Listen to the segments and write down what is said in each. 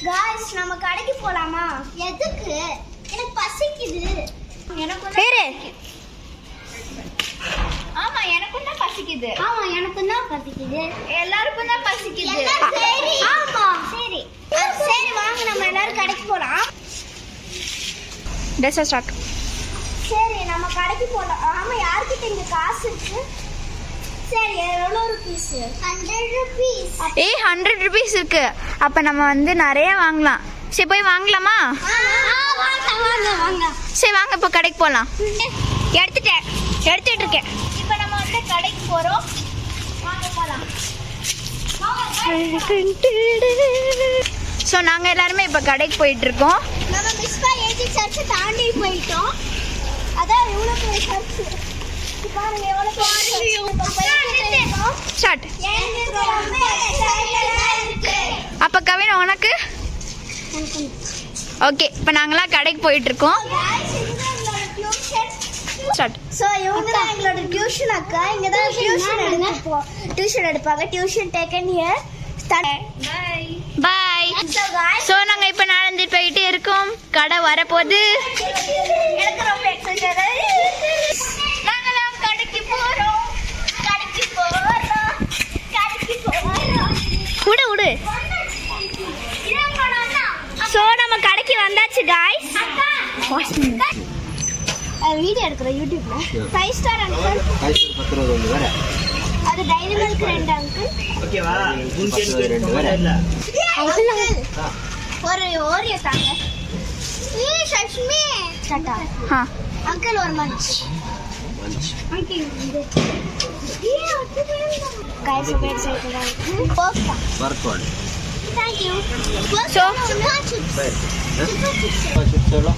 Guys நம்ம கடைக்கு போலாமா? எதுக்கு? எனக்கு பசிக்குது. எனக்கு பேரு ஆமா எனக்கும் தான் பசிக்குது. ஆமா எனக்கும் தான் பசிக்குது. எல்லாருக்கும் தான் பசிக்குது. சரி ஆமா சரி சரி வாங்க நம்ம எல்லாரும் கடைக்கு போலாம். Test start. சரி நம்ம கடைக்கு போலாம். ஆமா யார்கிட்ட இங்க காசு இருக்கு? சரி எவ்வளவு ரூபீஸ்? 100 ரூபீஸ். 100 ரூபீஸ் இருக்கு. அப்ப நம்ம வந்து நிறைய வாங்கலாம். சரி போய் வாங்கலாமா? வாங்க சரி வாங்க இப்போ கடைக்கு போகலாம். எடுத்துட்டு இருக்கேன். இப்போ நம்ம வந்து கடைக்கு போறோம். வாங்க போலாம். ஸோ நாங்கள் எல்லாருமே இப்போ கடைக்கு போயிட்டு இருக்கோம். நம்ம மிஸ்பா ஏஜி சர்ச் தாண்டி போயிட்டோம். அதான் இவ்வளோ பெரிய சர்ச். பாருங்க எவ்வளோ ஸ்டார்ட். அப்போ கவின் உனக்கு ஓகே. இப்போ நாங்களாம் கடைக்கு போயிட்டு இருக்கோம். ஸ்டார்ட். ஸோ இவங்க தான் எங்களோட டியூஷன் அக்கா. இங்கே தான் டியூஷன் எடுப்பாங்க. Tuition taken here. Bye. So நாங்கள் இப்போ நடந்துட்டு போயிட்டே இருக்கோம். கடை வரப்போகுது. எனக்கு ரொம்ப எக்ஸைட்டட். நாங்களாம் கடைக்கு போகிறோம். கடைக்கு போகிறோம். கடைக்கு போகிறோம். விடு. ஸோ நம்ம கடைக்கு வந்தாச்சு காய்ஸ். வீடியோ எடுக்கிறோம் யூடியூப்ல. 5 ஸ்டார் அங்கிள். 5 ஸ்டார் 10 ரூபாய் ஒன்று வேற. அது டைரி மில்க் 2 அங்கிள். ஓகேவா? உங்களுக்கு 2 வேற. ஒரு ஓரியோ தாங்க. சஷ்மி டாடா. அங்கிள் ஒரு மன்ச். அங்கிள் இது. गाइस वेट செய்யலாம். போஸ்டா. பர்கோட். Thank you. So சொல்லு.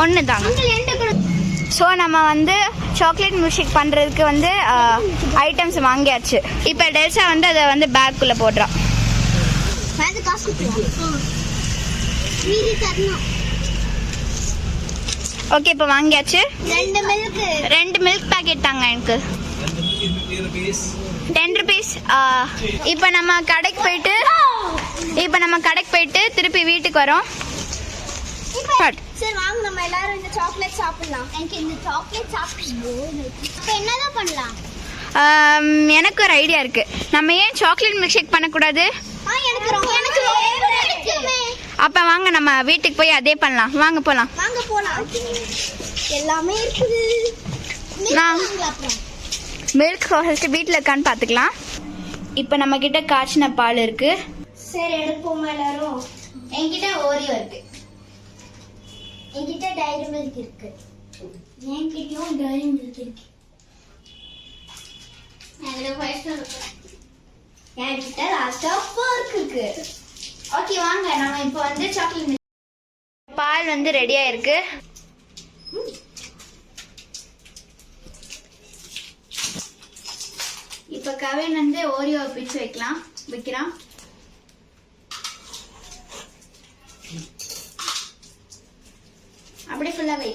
ஒன்று தாங்க. அங்கிள் எந்த கூட. ஸோ நம்ம வந்து சாக்லேட் மில்க்ஷேக் பண்ணுறதுக்கு வந்து ஐட்டம்ஸ் வாங்கியாச்சு. இப்போ டெல்சா வந்து அதை வந்து பேக்குள்ளே போடுறான். அது காசு கொடுத்துருவோம். மீதி தரணும். ஓகே இப்போ வாங்கியாச்சு. 2 மில்க் பேக்கெட் தாங்க எனக்கு. 10 ரூபீஸ். இப்போ நம்ம கடைக்கு போயிட்டு திருப்பி வீட்டுக்கு வரோம். சரி வாங்க நம்ம எல்லாரும் இந்த சாக்லேட் சாப்பிடலாம். எனக்கு இந்த சாக்லேட் சாப்பிடணும். இப்போ என்னதான் பண்ணலாம்? எனக்கு ஒரு ஐடியா இருக்கு. நம்ம ஏன் சாக்லேட் மில்க்ஷேக் பண்ணக்கூடாது? எனக்கு பிடிக்குமே. அப்போ வாங்க நம்ம வீட்டுக்கு போய் அதே பண்ணலாம். வாங்க போகலாம். எல்லாமே இருக்குது. மில்க் ஃபர்ஸ்ட் வீட்டில் இருக்கான்னு பார்த்துக்கலாம். இப்போ நம்ம கிட்ட காய்ச்சின பால் இருக்கு. சரி எடுப்போமா எல்லாரும். என்கிட்ட ஓரியோ இருக்கு. என்கிட்ட டைரி மில்க் இருக்கு. என்கிட்டயும் டைரி மில்க் இருக்கு. என்கிட்ட லாஸ்டா போர்க் இருக்கு. ஓகே வாங்க நம்ம இப்போ வந்து சாக்லேட். பால் வந்து ரெடியா இருக்கு. இப்போ கவின் வந்து ஓரியோ பிச்சு வைக்கிறான். அப்படியே ஃபுல்லா வை.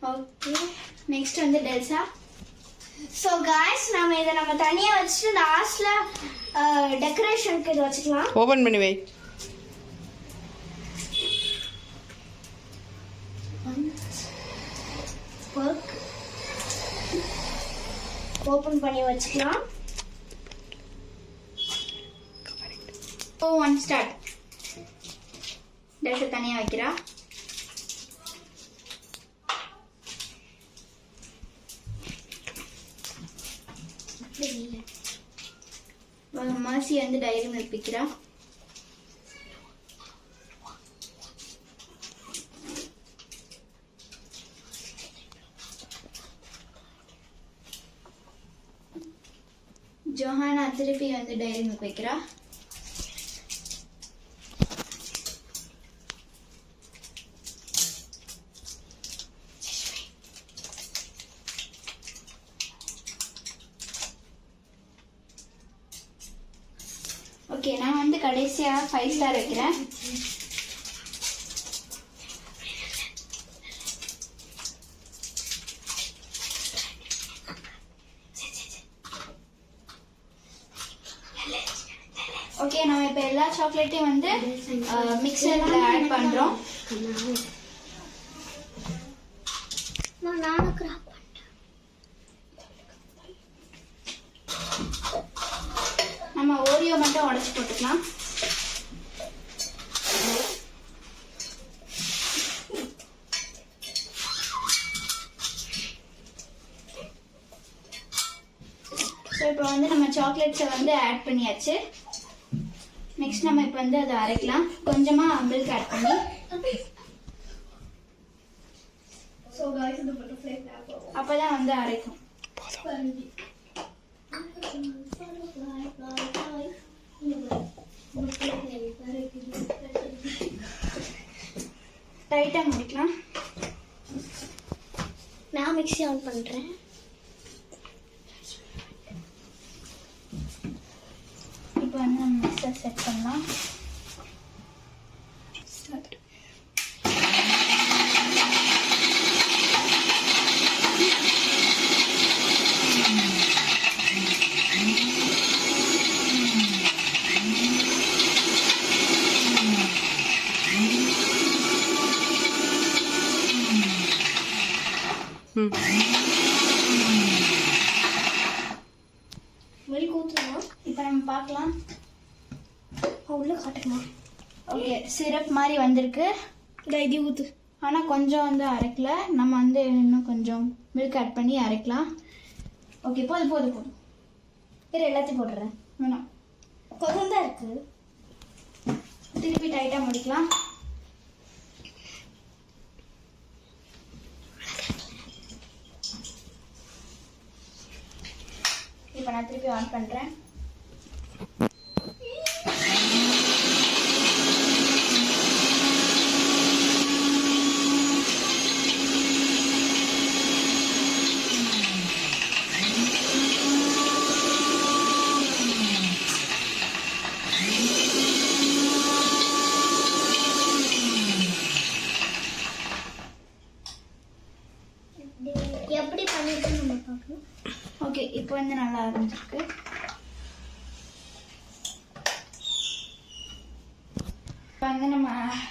ஓகே நெக்ஸ்ட் வந்து டெல்சா. ஸோ காய்ஸ் நம்ம தனியா வச்சுட்டு லாஸ்ட்ல டெக்கரேஷனுக்கு இது வச்சுக்கலாம். ஓபன் பண்ணி வை. ஓபன் பண்ணி வச்சுக்கலாம். One start. டெல்சா தனியா வைக்கிறா. மர்சி வந்து டைரி மில்க் வைக்கிறா. ஜோஹானா திருப்பி வந்து டைரி மில்க் வைக்கிறா. ஓகே நான் வந்து கடைசியா 5 ஸ்டார் வைக்கிறேன். ஓகே, நம்ம இப்போ எல்லா சாக்லேட்டையும் வந்து மிக்சரில் ஆட் பண்ணுறோம். நானும் கிராப் நம்ம ஓரியோ மட்டும் உடச்சி போட்டுக்கலாம். ஸோ இப்போ வந்து நம்ம சாக்லேட்ஸை வந்து ஆட் பண்ணியாச்சு. நெக்ஸ்ட் நம்ம இப்போ வந்து அதை அரைக்கலாம். கொஞ்சமாக மில்க் ஆட் பண்ணி. அப்போதான் வந்து அரைக்கும். டைட்டாக முடிக்கலாம். நான் மிக்ஸி ஆன் பண்ணுறேன். இப்போ வந்து நம்ம மிக்சர் செட் பண்ணலாம். மில்க் ஊற்றணும். இப்போ நம்ம பார்க்கலாம். உள்ள காட்டுமா? ஓகே, சிரப் மாதிரி வந்திருக்கு. இது ஊற்று. ஆனால் கொஞ்சம் வந்து அரைக்கல. நம்ம வந்து இன்னும் கொஞ்சம் மில்க் ஆட் பண்ணி அரைக்கலாம். ஓகே, போதும் போதும் போதும். வேறு எல்லாத்தையும் போட்டுறேன். வேணாம், கொஞ்சம் தான் இருக்குது. திருப்பி டைட்டாக முடிக்கலாம். இப்போ நான் திருப்பி ஆன் பண்ணுறேன். எப்படி பண்ணிட்டு நம்ம பார்க்கணும். ஓகே, இப்போ வந்து நல்லா ஆரம்பிச்சிருக்கு. இப்போ வந்து நம்ம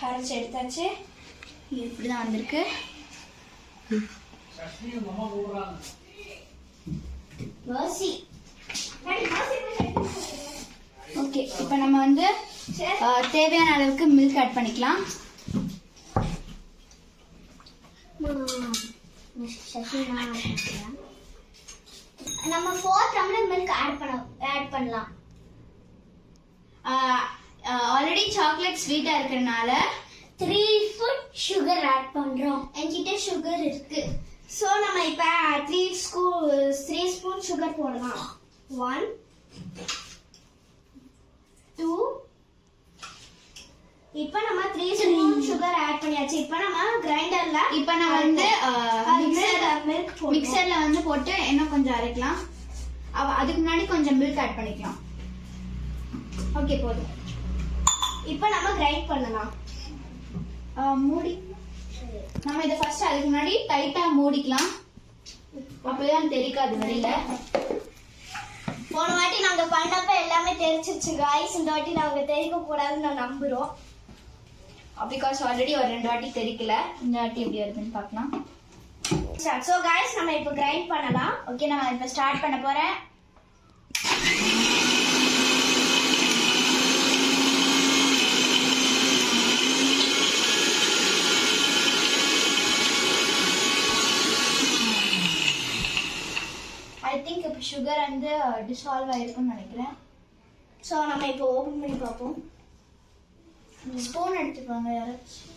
அரைச்சி எடுத்தாச்சு. இப்படி தான் வந்திருக்கு. ஓகே, இப்போ நம்ம வந்து தேவையான அளவுக்கு மில்க் ஆட் பண்ணிக்கலாம். நம்ம 4 டம்ளர் மில்க் ஆட் பண்ணலாம். ஆல்ரெடி சாக்லேட் ஸ்வீட்டா இருக்கிறதுனால 3 ஸ்பூன் சுகர் ஆட் பண்றோம். என்கிட்ட சுகர் இருக்கு. சோ நம்ம இப்ப 3 ஸ்பூன் சுகர் போடலாம். 1 2. இப்போ நம்ம 3 ஸ்பூன் சுகர் ஆட் பண்ணியாச்சு. இப்போ நம்ம கிரைண்டர்ல இப்போ நான் வந்து மிக்சர்ல வந்து போட்டு இன்னும் கொஞ்சம் அரைக்கலாம். அதுக்கு முன்னாடி கொஞ்சம் மில்க் ஆட் பண்ணிக்கலாம். ஓகே, போதும். இப்போ நம்ம கிரைண்ட் பண்ணலாம். மூடி நம்ம இதை ஃபர்ஸ்ட் அதுக்கு முன்னாடி டைட்டா மூடிக்கலாம். அப்பதான் தெரிக்காது வெளியில. போன வாட்டி நாங்க பண்ணப்ப எல்லாமே தெரிச்சிருச்சு காய்ஸ். இந்த வாட்டி நாங்க தெரிக்க கூடாதுன்னு நான் நம்புறோம். பிகாஸ் ஆல்ரெடி ஒரு 2 வாட்டி தெரிக்கல. இந்த வாட்டி எப்படி வருதுன்னு பார்க்கலாம். சோ காய்ஸ் நம்ம இப்போ கிரைண்ட் பண்ணலாம். ஓகே, நான் இப்போ ஸ்டார்ட் பண்ண போறேன். ஐ திங்க் இப்போ சுகர் வந்து டிசால்வ் ஆயிருக்குன்னு நினைக்கிறேன். சோ நம்ம இப்போ ஓபன் பண்ணி பார்ப்போம். ஸ்பூன் எடுத்துக்கோங்க யாராச்சும்.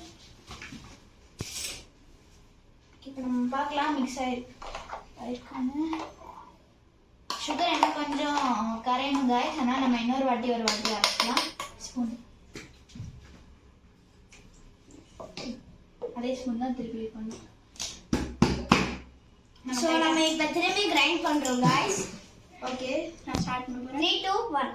இப்போ நம்ம பார்க்கலாம் மிக்ஸ் ஆயிருக்கான்னு. சுகர் என்ன கொஞ்சம் கரையணும் காய்ஸ். ஆனால் நம்ம இன்னொரு வாட்டி அரைக்கலாம். ஸ்பூன் அதே ஸ்பூன் தான் திருப்பி பண்ணணும். சோ நம்ம இப்போ திரும்பி கிரைண்ட் பண்றோம் காய்ஸ். ஓகே, நான் ஸ்டார்ட் பண்ண போறேன். 3 2 1.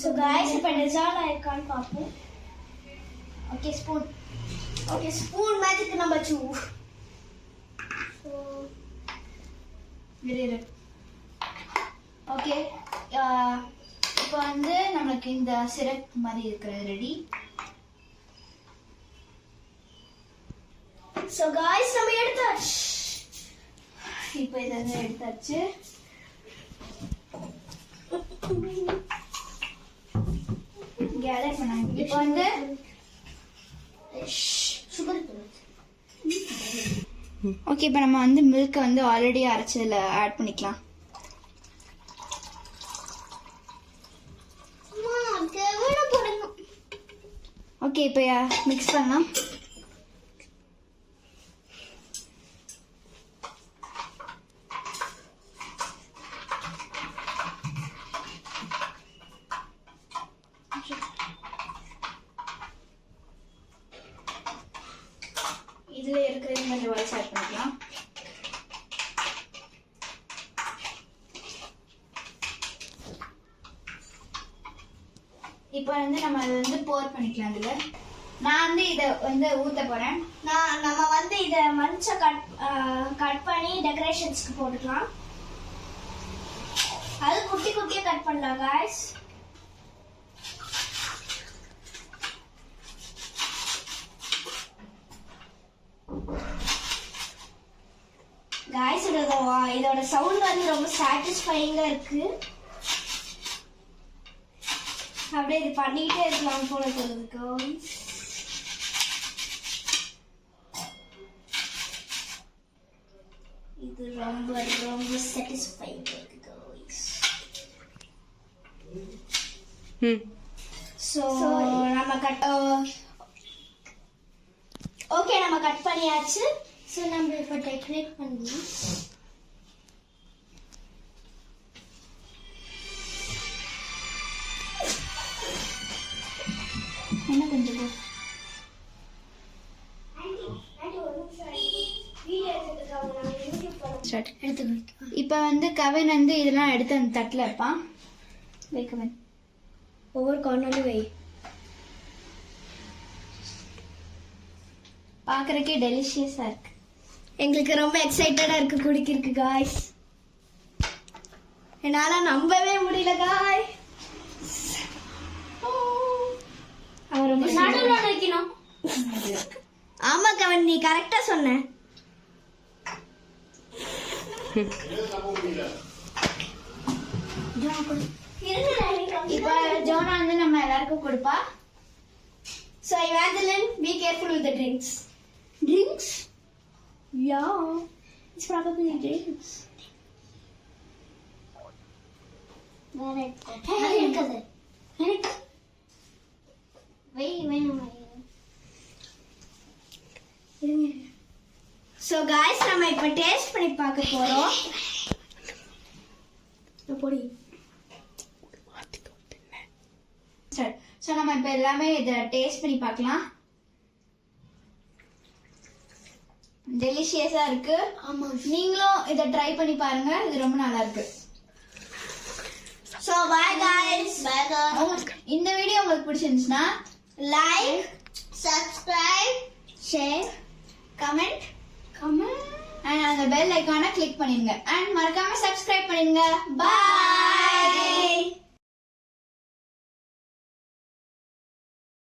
ஸோ காய்ஸ் இப்போ டிசால்வ் ஆயிருக்கான்னு பார்ப்போம். Okay spoon. Okay spoon magic number 2. So இரு. ஓகே இப்போ வந்து நமக்கு இந்த சிரப் மாதிரி இருக்கிறது ரெடி. ஸோ காய்ஸ் நம்ம எடுத்தாச்சு. இப்போ இதை வந்து எடுத்தாச்சு. கேலர் பண்ணாங்க. இப்போ வந்து சுகர் ஓகே இப்போ நம்ம வந்து மில்க்கை வந்து ஆல்ரெடி அரைச்சதில் ஆட் பண்ணிக்கலாம். ஓகே இப்போ மிக்ஸ் பண்ணலாம். இதில் இருக்கிறது கொஞ்சம் வாய்ஸ் ஆட் பண்ணிக்கலாம். இப்போ வந்து நம்ம அதை வந்து போர் பண்ணிக்கலாம். இதில் நான் வந்து இதை வந்து ஊற்ற போகிறேன். நம்ம வந்து இதை மஞ்ச கட் பண்ணி டெக்கரேஷன்ஸ்க்கு போட்டுக்கலாம். அது குட்டி குட்டியாக கட் பண்ணலாம் காய்ஸ். காய்ஸ் இதோட சவுண்ட் வந்து ரொம்ப சாட்டிஸ்ஃபைங்கா இருக்கு. அப்படியே இது பண்ணிக்கிட்டே இருக்கலாம் போல தோணுது காய்ஸ். இது ரொம்ப ரொம்ப சாட்டிஸ்ஃபைங்கா இருக்கு காய்ஸ். ஸோ நம்ம ஓகே நம்ம கட் பண்ணியாச்சு. ஸோ நம்ம இப்போ டெக்கரேட் பண்ணலாம். என்ன கொஞ்சம் இப்போ வந்து கவின் வந்து இதெல்லாம் எடுத்து அந்த தட்டில் வைப்பான். வை கவின், ஒவ்வொரு கார்னர்லையும் வை. பார்க்குறக்கே டெலிஷியஸாக இருக்கு. எங்களுக்கு ரொம்ப எக்ஸைட்டடா இருக்கு குடிக்கிறதுக்கு காய்ஸ். என்னால நம்பவே முடியல காய். அவன் ரொம்ப நடுவுல நினைக்கணும். ஆமா கவன், நீ கரெக்டா சொன்ன. இப்போ ஜோனா வந்து நம்ம எல்லாருக்கும் கொடுப்பா. So Evangeline, be careful with the drinks. Drinks? Yeah, it's probably drinks. So guys, நம்ம இப்ப டேஸ்ட் பண்ணி பார்க்க போறோம். போடி. சரி, ஸோ நம்ம இப்போ எல்லாமே இதை டேஸ்ட் பண்ணி பார்க்கலாம். டெலிஷியஸா இருக்கு. ஆமா, நீங்களும் இதை ட்ரை பண்ணி பாருங்க, இது ரொம்ப நல்லா இருக்கு. So bye guys. Bye guys. இந்த வீடியோ உங்களுக்கு பிடிச்சிருந்துச்சுன்னா Like, subscribe, share, comment and அந்த பெல் ஐகானை கிளிக் பண்ணிடுங்க. அண்ட் மறக்காம சப்ஸ்கிரைப் பண்ணிடுங்க. Bye.